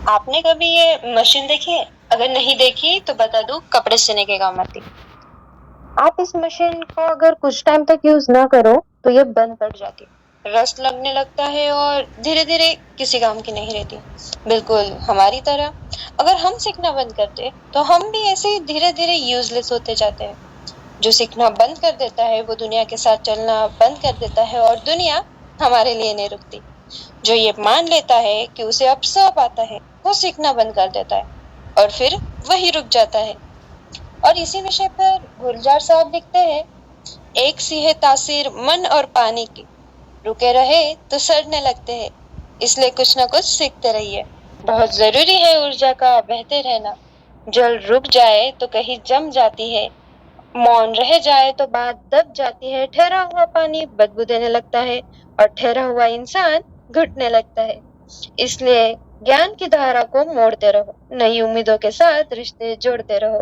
आपने कभी ये मशीन देखी है? अगर नहीं देखी तो बता दूं, कपड़े सिलने के काम आती। आप इस मशीन को अगर कुछ टाइम तक यूज ना करो तो ये बंद पड़ जाती, रस्ट लगने लगता है और धीरे धीरे किसी काम की नहीं रहती। बिल्कुल हमारी तरह अगर हम सीखना बंद करते तो हम भी ऐसे ही धीरे धीरे यूजलेस होते जाते हैं। जो सीखना बंद कर देता है वो दुनिया के साथ चलना बंद कर देता है और दुनिया हमारे लिए नहीं रुकती। जो ये मान लेता है कि उसे अब सब आता है वो सीखना बंद कर देता है और फिर वही रुक जाता है। और इसी विषय पर गुलजार साहब लिखते हैं, एक सी है तासीर मन और पानी की, रुके रहे तो सड़ने लगते हैं, इसलिए कुछ ना कुछ सीखते रहिए। बहुत जरूरी है ऊर्जा का बहते रहना। जल रुक जाए तो कहीं जम जाती है, मौन रह जाए तो बात दब जाती है, ठहरा हुआ पानी बदबू देने लगता है और ठहरा हुआ इंसान घुटने लगता है। इसलिए ज्ञान की धारा को मोड़ते रहो, नई उम्मीदों के साथ रिश्ते जोड़ते रहो।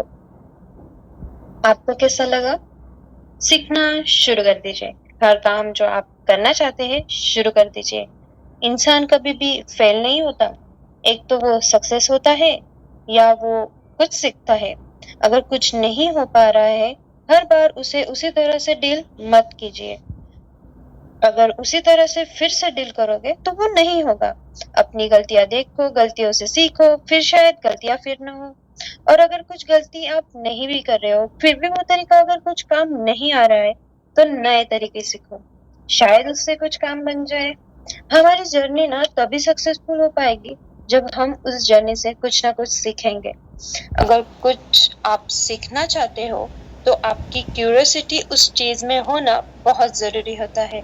आपको कैसा लगा? सीखना शुरू कर दीजिए। हर काम जो आप करना चाहते हैं शुरू कर दीजिए। इंसान कभी भी फेल नहीं होता, एक तो वो सक्सेस होता है या वो कुछ सीखता है। अगर कुछ नहीं हो पा रहा है, हर बार उसे उसी तरह से डील मत कीजिए। अगर उसी तरह से फिर से डील करोगे तो वो नहीं होगा। अपनी गलतियां देखो, गलतियों से सीखो, फिर शायद गलतियां फिर न हो। और अगर कुछ गलती आप नहीं भी कर रहे हो, फिर भी वो तरीका अगर कुछ काम नहीं आ रहा है तो नए तरीके सीखो, शायद उससे कुछ काम बन जाए। हमारी जर्नी ना तभी सक्सेसफुल हो पाएगी जब हम उस जर्नी से कुछ ना कुछ सीखेंगे। अगर कुछ आप सीखना चाहते हो तो आपकी क्यूरियोसिटी उस चीज में होना बहुत जरूरी होता है,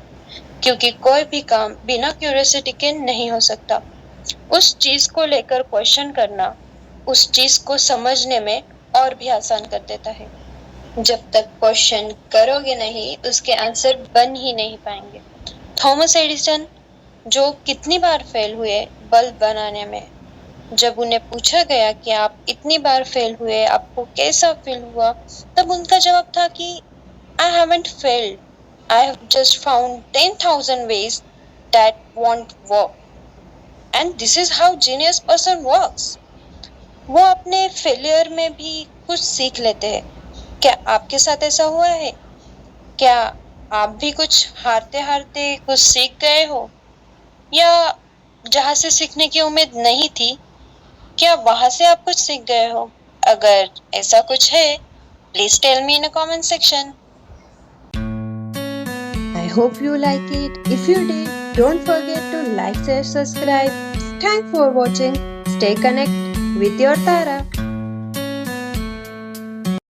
क्योंकि कोई भी काम बिना क्यूरियोसिटी के नहीं हो सकता। उस चीज को लेकर क्वेश्चन करना उस चीज को समझने में और भी आसान कर देता है। जब तक क्वेश्चन करोगे नहीं, उसके आंसर बन ही नहीं पाएंगे। थॉमस एडिसन जो कितनी बार फेल हुए बल्ब बनाने में, जब उन्हें पूछा गया कि आप इतनी बार फेल हुए, आपको कैसा फील हुआ, तब उनका जवाब था कि I haven't failed. I have just found 10,000 ways that won't work. And this is how genius person works. वो अपने फेलियर में भी कुछ सीख लेते हैं। क्या आपके साथ ऐसा हुआ है? क्या आप भी कुछ हारते हारते कुछ सीख गए हो? या जहाँ से सीखने की उम्मीद नहीं थी, क्या वहां से आप कुछ सीख गए हो? अगर ऐसा कुछ है, please tell me in a comment section. I hope you like it. If you did, don't forget to like, share, subscribe. Thanks for watching. Stay connected with your Tara.